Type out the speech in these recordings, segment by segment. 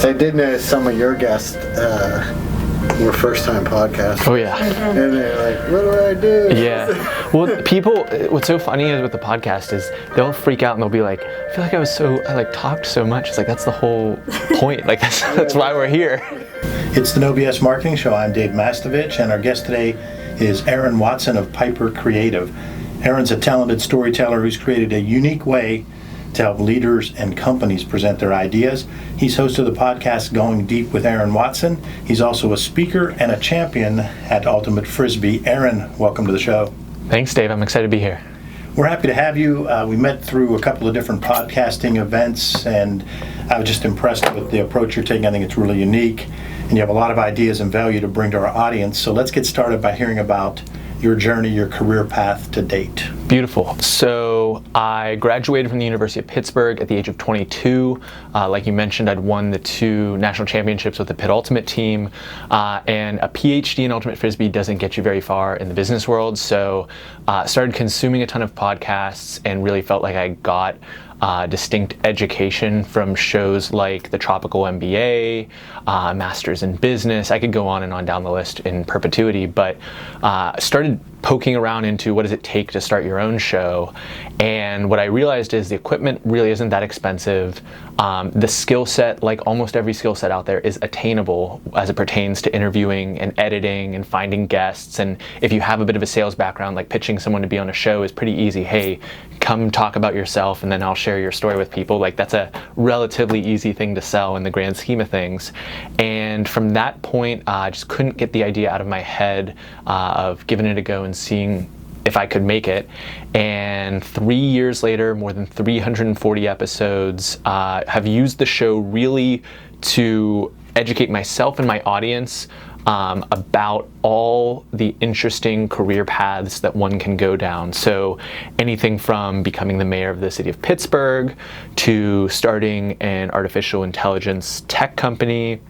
I did notice some of your guests were first-time podcasters. Oh yeah. And they're like, what do I do? Yeah. Well, people, what's so funny is with the podcast is they'll freak out and they'll be like, I feel like I talked so much. It's like, that's the whole point. Like, that's why we're here. It's the No BS Marketing Show. I'm Dave Mastovich, and our guest today is Aaron Watson of Piper Creative. Aaron's a talented storyteller who's created a unique way to help leaders and companies present their ideas. He's host of the podcast Going Deep with Aaron Watson. He's also a speaker and a champion at Ultimate Frisbee. Aaron, welcome to the show. Thanks, Dave. I'm excited to be here. We're happy to have you. We met through a couple of different podcasting events, and I was just impressed with the approach you're taking. I think it's really unique, and you have a lot of ideas and value to bring to our audience. So let's get started by hearing about your journey, your career path to date. Beautiful. So I graduated from the University of Pittsburgh at the age of 22. Like you mentioned, I'd won the 2 national championships with the Pitt Ultimate team. And a PhD in Ultimate Frisbee doesn't get you very far in the business world. So started consuming a ton of podcasts and really felt like I got distinct education from shows like the Tropical MBA, Masters in Business. I could go on and on down the list in perpetuity, but started poking around into what does it take to start your own show. And what I realized is the equipment really isn't that expensive. The skill set, like almost every skill set out there, is attainable as it pertains to interviewing and editing and finding guests. And if you have a bit of a sales background, like pitching someone to be on a show is pretty easy. Hey, come talk about yourself and then I'll share your story with people. Like, that's a relatively easy thing to sell in the grand scheme of things. And from that point, I just couldn't get the idea out of my head of giving it a go and seeing if I could make it. And 3 years later, more than 340 episodes, have used the show really to educate myself and my audience about all the interesting career paths that one can go down. So anything from becoming the mayor of the city of Pittsburgh to starting an artificial intelligence tech company,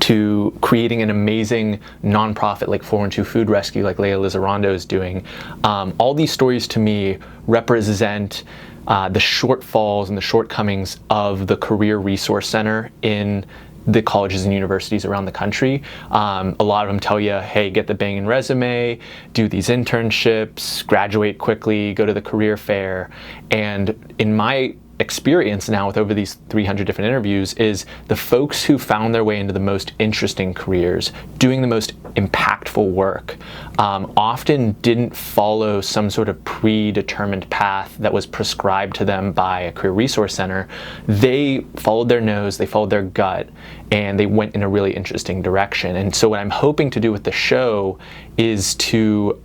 to creating an amazing nonprofit like 412 Food Rescue, like Leah Lizarrando is doing. All these stories to me represent the shortfalls and the shortcomings of the Career Resource Center in the colleges and universities around the country. A lot of them tell you, hey, get the banging resume, do these internships, graduate quickly, go to the career fair. And in my experience now with over these 300 different interviews is the folks who found their way into the most interesting careers, doing the most impactful work, often didn't follow some sort of predetermined path that was prescribed to them by a career resource center. They followed their nose, they followed their gut, and they went in a really interesting direction. And so what I'm hoping to do with the show is to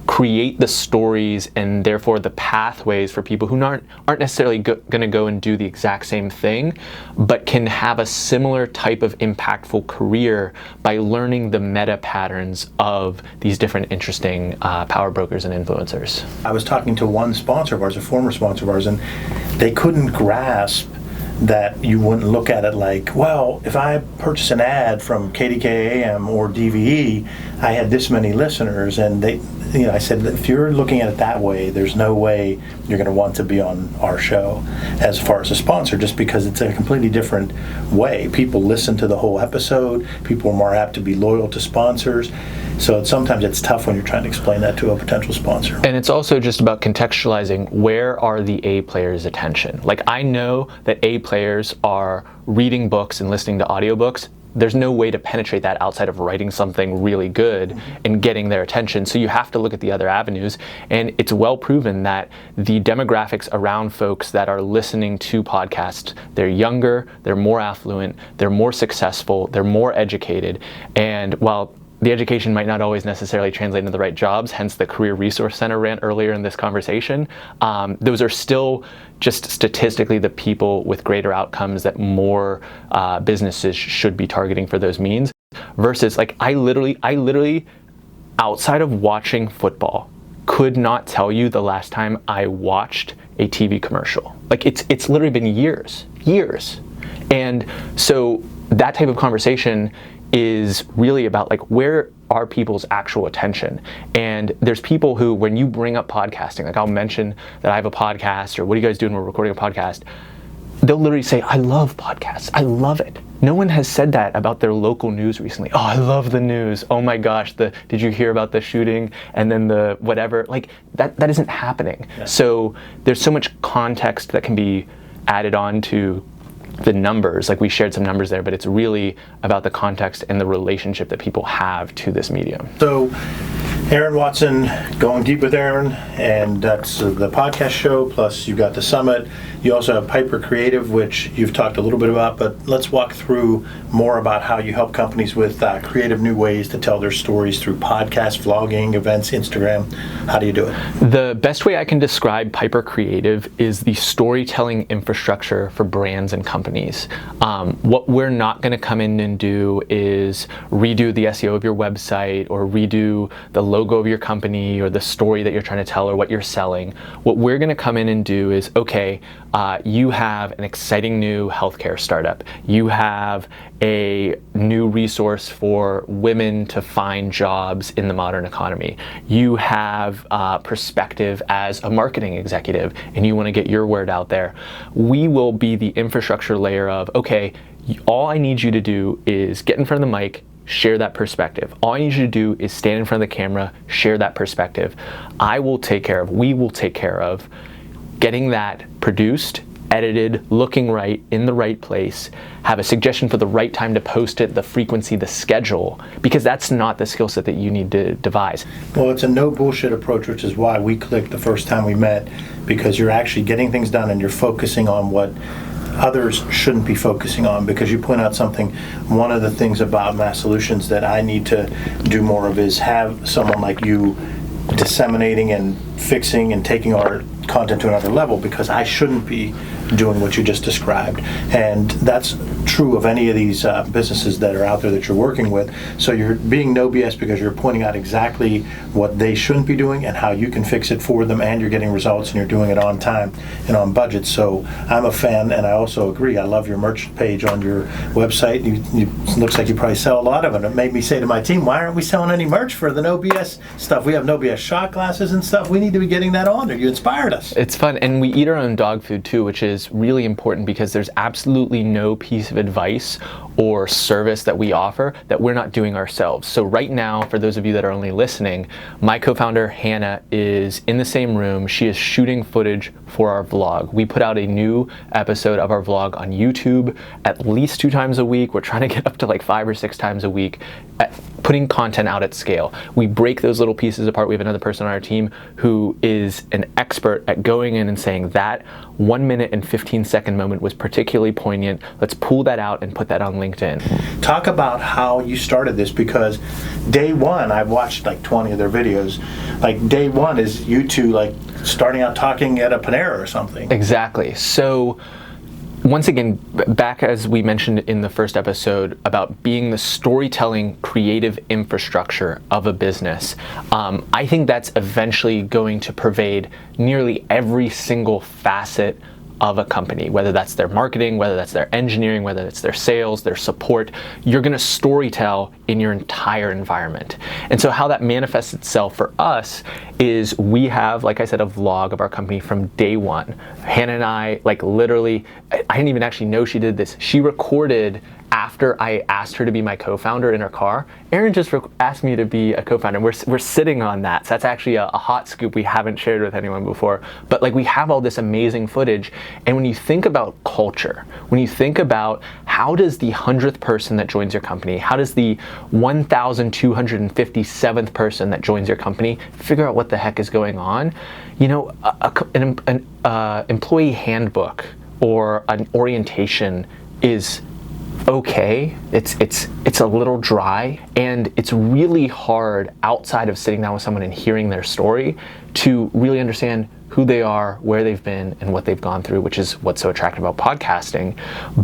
create the stories and therefore the pathways for people who aren't necessarily going to go and do the exact same thing, but can have a similar type of impactful career by learning the meta patterns of these different interesting power brokers and influencers. I was talking to one sponsor of ours, a former sponsor of ours, and they couldn't grasp that you wouldn't look at it like, well, if I purchase an ad from KDKAM or DVE, I had this many listeners, and I said, if you're looking at it that way, there's no way you're going to want to be on our show as far as a sponsor, just because it's a completely different way. People listen to the whole episode. People are more apt to be loyal to sponsors. So sometimes it's tough when you're trying to explain that to a potential sponsor. And it's also just about contextualizing, where are the A players' attention? Like, I know that A players are reading books and listening to audiobooks. There's no way to penetrate that outside of writing something really good and getting their attention. So you have to look at the other avenues. And it's well proven that the demographics around folks that are listening to podcasts, they're younger, they're more affluent, they're more successful, they're more educated. And while the education might not always necessarily translate into the right jobs, hence the Career Resource Center rant earlier in this conversation, those are still just statistically the people with greater outcomes that more businesses should be targeting for those means. Versus, like, I literally, outside of watching football, could not tell you the last time I watched a TV commercial. Like, it's literally been years. And so that type of conversation is really about, like, where are people's actual attention? And there's people who, when you bring up podcasting, like I'll mention that I have a podcast, or what are you guys doing when we're recording a podcast? they'll literally say, I love podcasts. I love it. No one has said that about their local news recently. Oh, I love the news. Oh my gosh, did you hear about the shooting? And then the whatever. Like, that isn't happening. Yeah. So there's so much context that can be added on to the numbers. Like, we shared some numbers there, but it's really about the context and the relationship that people have to this medium. So, Aaron Watson, Going Deep with Aaron, and that's the podcast show, plus you've got the summit. You also have Piper Creative, which you've talked a little bit about, but let's walk through more about how you help companies with creative new ways to tell their stories through podcasts, vlogging, events, Instagram. How do you do it? The best way I can describe Piper Creative is the storytelling infrastructure for brands and companies. What we're not going to come in and do is redo the SEO of your website or redo the logo of your company or the story that you're trying to tell or what you're selling. What we're going to come in and do is, okay, you have an exciting new healthcare startup. You have a new resource for women to find jobs in the modern economy. You have perspective as a marketing executive and you want to get your word out there. We will be the infrastructure layer of, okay, all I need you to do is get in front of the mic, share that perspective. All I need you to do is stand in front of the camera, share that perspective. We will take care of getting that produced, edited, looking right, in the right place, have a suggestion for the right time to post it, the frequency, the schedule, because that's not the skill set that you need to devise. Well, it's a no bullshit approach, which is why we clicked the first time we met, because you're actually getting things done and you're focusing on what others shouldn't be focusing on, because you point out something. One of the things about Mass Solutions that I need to do more of is have someone like you disseminating and fixing and taking our content to another level, because I shouldn't be doing what you just described. And that's true of any of these businesses that are out there that you're working with. So you're being no BS because you're pointing out exactly what they shouldn't be doing and how you can fix it for them, and you're getting results and you're doing it on time and on budget. So I'm a fan, and I also agree. I love your merch page on your website. It looks like you probably sell a lot of it. It made me say to my team, why aren't we selling any merch for the no BS stuff? We have no BS shot glasses and stuff. We need to be getting that on there. You inspired us. It's fun, and we eat our own dog food too, which is really important, because there's absolutely no piece of advice or service that we offer that we're not doing ourselves. So right now, for those of you that are only listening, my co-founder Hannah is in the same room. She is shooting footage for our vlog. We put out a new episode of our vlog on YouTube at least 2 times a week. We're trying to get up to like 5 or 6 times a week, putting content out at scale. We break those little pieces apart. We have another person on our team who is an expert at going in and saying that 1 minute and 15-second moment was particularly poignant. Let's pull that out and put that on LinkedIn. Talk about how you started this, because day one, I've watched like 20 of their videos. Like, day one is you two like starting out talking at a Panera or something. Exactly. So once again, back as we mentioned in the first episode about being the storytelling creative infrastructure of a business, I think that's eventually going to pervade nearly every single facet of a company, whether that's their marketing, whether that's their engineering, whether it's their sales, their support. You're going to storytell in your entire environment. And so how that manifests itself for us is we have, like I said, a vlog of our company from day one. Hannah and I, like, literally, I didn't even actually know she did this. She recorded after I asked her to be my co-founder in her car. Aaron just asked me to be a co-founder. We're sitting on that. So that's actually a hot scoop we haven't shared with anyone before. But like, we have all this amazing footage. And when you think about culture, when you think about how does the 100th person that joins your company, how does the 1,257th person that joins your company figure out what the heck is going on? You know, an employee handbook or an orientation is okay. It's a little dry, and it's really hard outside of sitting down with someone and hearing their story to really understand who they are, where they've been, and what they've gone through, which is what's so attractive about podcasting.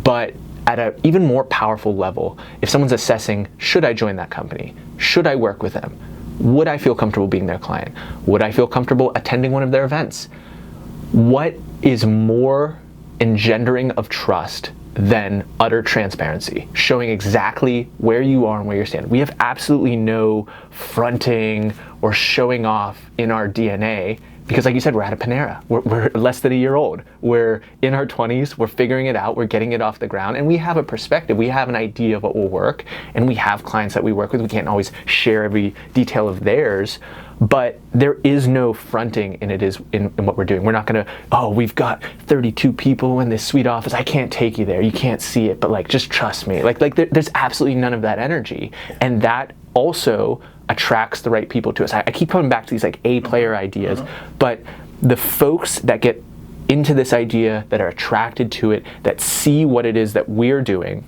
But at an even more powerful level, if someone's assessing, should I join that company? Should I work with them? Would I feel comfortable being their client? Would I feel comfortable attending one of their events? What is more engendering of trust than utter transparency, showing exactly where you are and where you stand. We have absolutely no fronting or showing off in our DNA because, like you said, we're at a Panera. We're less than a year old. We're in our 20s. We're figuring it out. We're getting it off the ground. And we have a perspective. We have an idea of what will work. And we have clients that we work with. We can't always share every detail of theirs. But there is no fronting in what we're doing. We're not going to, oh, we've got 32 people in this sweet office. I can't take you there. You can't see it. But like, just trust me. There's absolutely none of that energy. And that also attracts the right people to us. I keep coming back to these like A-player ideas, but the folks that get into this idea, that are attracted to it, that see what it is that we're doing,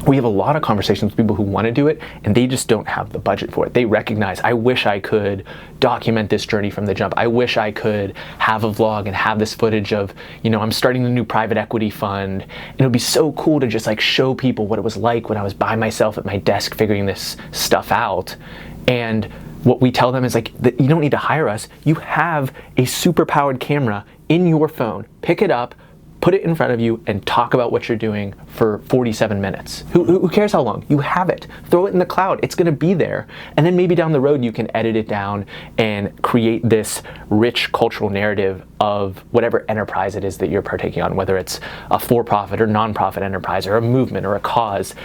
we have a lot of conversations with people who want to do it and they just don't have the budget for it. They recognize, I wish I could document this journey from the jump. I wish I could have a vlog and have this footage of, I'm starting a new private equity fund. And it would be so cool to just like show people what it was like when I was by myself at my desk figuring this stuff out. And what we tell them is like, that you don't need to hire us. You have a super powered camera in your phone. Pick it up, put it in front of you, and talk about what you're doing for 47 minutes. Who cares how long? You have it. Throw it in the cloud. It's going to be there. And then maybe down the road, you can edit it down and create this rich cultural narrative of whatever enterprise it is that you're partaking on, whether it's a for-profit or nonprofit enterprise or a movement or a cause.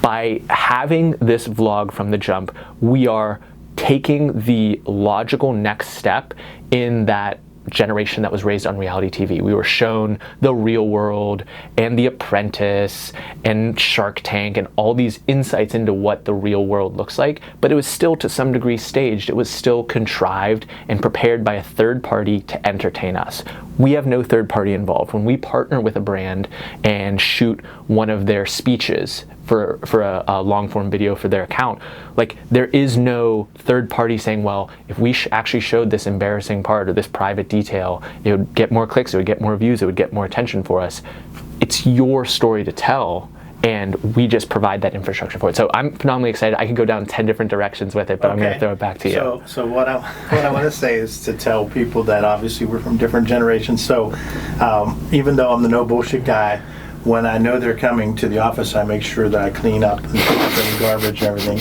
By having this vlog from the jump, we are taking the logical next step in that generation that was raised on reality TV. We were shown The Real World and The Apprentice and Shark Tank and all these insights into what the real world looks like, but it was still to some degree staged. It was still contrived and prepared by a third party to entertain us. We have no third party involved. When we partner with a brand and shoot one of their speeches for a long form video for their account, like there is no third party saying, well, if we actually showed this embarrassing part or this private detail, it would get more clicks, it would get more views, it would get more attention for us. It's your story to tell, and we just provide that infrastructure for it. So I'm phenomenally excited. I could go down 10 different directions with it, but I'm going to throw it back to you. So what I want to say is to tell people that obviously we're from different generations. So even though I'm the no bullshit guy, when I know they're coming to the office, I make sure that I clean up and pick up any garbage and everything.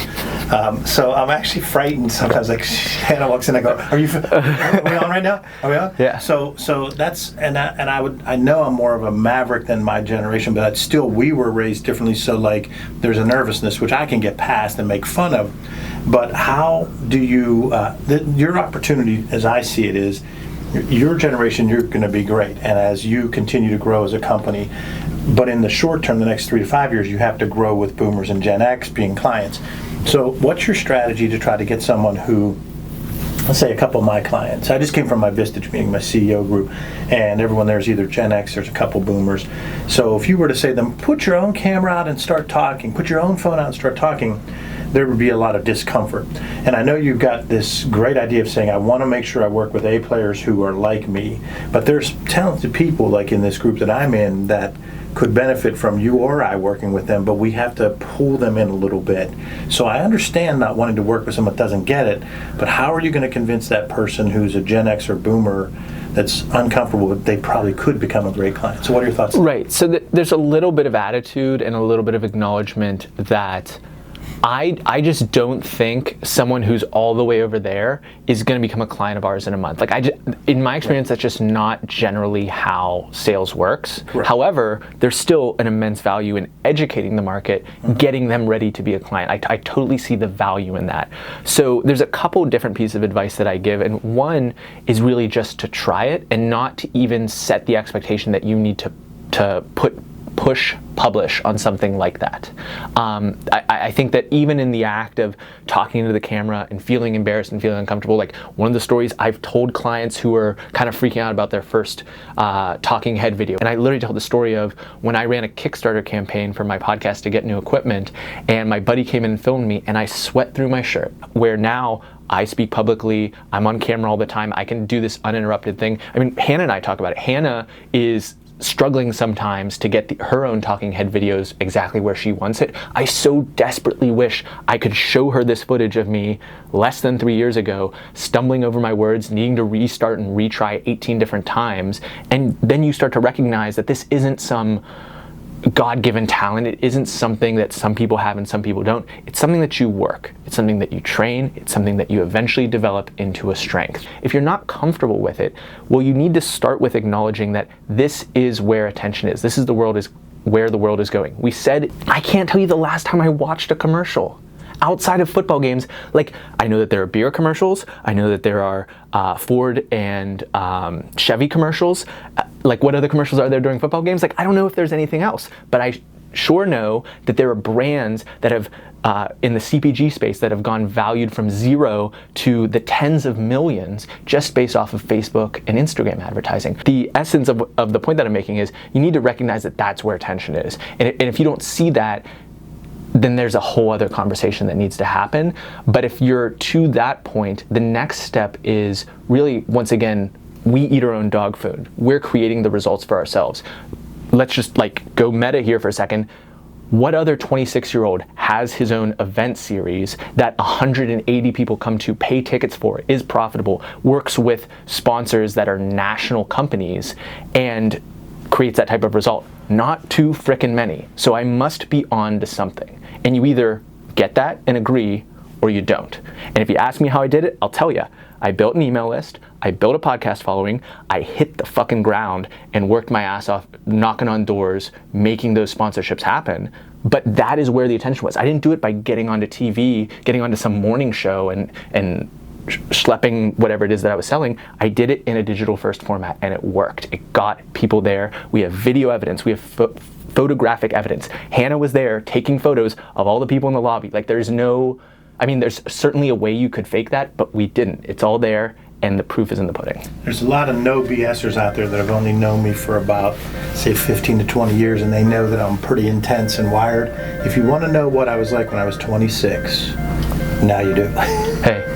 So I'm actually frightened sometimes. Like Hannah walks in, I go, are we on right now? Are we on? Yeah. So that's I know I'm more of a maverick than my generation, but still we were raised differently. So like there's a nervousness which I can get past and make fun of. But how do you? Your opportunity, as I see it, is your generation. You're going to be great, and as you continue to grow as a company. But in the short term, the next 3 to 5 years, you have to grow with boomers and Gen X being clients. So what's your strategy to try to get someone who, let's say a couple of my clients, I just came from my Vistage meeting, my CEO group, and everyone there is either Gen X, there's a couple boomers. So if you were to say to them, put your own camera out and start talking, put your own phone out and start talking, there would be a lot of discomfort. And I know you've got this great idea of saying, I want to make sure I work with A players who are like me, but there's talented people like in this group that I'm in that could benefit from you or I working with them, but we have to pull them in a little bit. So I understand not wanting to work with someone that doesn't get it, but how are you going to convince that person who's a Gen X or boomer that's uncomfortable, but they probably could become a great client? So what are your thoughts? Right, so there's a little bit of attitude and a little bit of acknowledgement that I just don't think someone who's all the way over there is going to become a client of ours in a month. Like in my experience, that's just not generally how sales works. Right. However, there's still an immense value in educating the market, getting them ready to be a client. I totally see the value in that. So there's a couple different pieces of advice that I give, and one is really just to try it and not to even set the expectation that you need to publish on something like that. I think that even in the act of talking to the camera and feeling embarrassed and feeling uncomfortable, like one of the stories I've told clients who are kind of freaking out about their first talking head video, and I literally told the story of when I ran a Kickstarter campaign for my podcast to get new equipment, and my buddy came in and filmed me, and I sweat through my shirt, where now I speak publicly, I'm on camera all the time, I can do this uninterrupted thing. I mean, Hannah and I talk about it. Hannah is struggling sometimes to get her own talking head videos exactly where she wants it. I so desperately wish I could show her this footage of me less than 3 years ago, stumbling over my words, needing to restart and retry 18 different times. And then you start to recognize that this isn't some God-given talent. It isn't something that some people have and some people don't. It's something that you work. It's something that you train. It's something that you eventually develop into a strength. If you're not comfortable with it, well, you need to start with acknowledging that this is where attention is. This is where the world is going. We said, I can't tell you the last time I watched a commercial. Outside of football games, like, I know that there are beer commercials, I know that there are Ford and Chevy commercials. Like, what other commercials are there during football games? Like, I don't know if there's anything else, but I sure know that there are brands that have, in the CPG space, that have gone valued from 0 to the tens of millions just based off of Facebook and Instagram advertising. The essence of the point that I'm making is you need to recognize that that's where attention is. And if you don't see that, then there's a whole other conversation that needs to happen. But if you're to that point, the next step is really, once again, we eat our own dog food. We're creating the results for ourselves. Let's just go meta here for a second. What other 26-year-old has his own event series that 180 people come to, pay tickets for, is profitable, works with sponsors that are national companies, and creates that type of result? Not too frickin' many. So I must be on to something. And you either get that and agree, or you don't. And if you ask me how I did it, I'll tell you. I built an email list, I built a podcast following, I hit the fucking ground and worked my ass off, knocking on doors, making those sponsorships happen. But that is where the attention was. I didn't do it by getting onto TV, getting onto some morning show and schlepping whatever it is that I was selling. I did it in a digital first format, and it worked. It got people there. We have video evidence. We have photographic evidence. Hannah was there taking photos of all the people in the lobby. There's certainly a way you could fake that, but we didn't. It's all there, and the proof is in the pudding. There's a lot of no BSers out there that have only known me for about, say, 15 to 20 years, and they know that I'm pretty intense and wired. If you want to know what I was like when I was 26, now you do. Hey.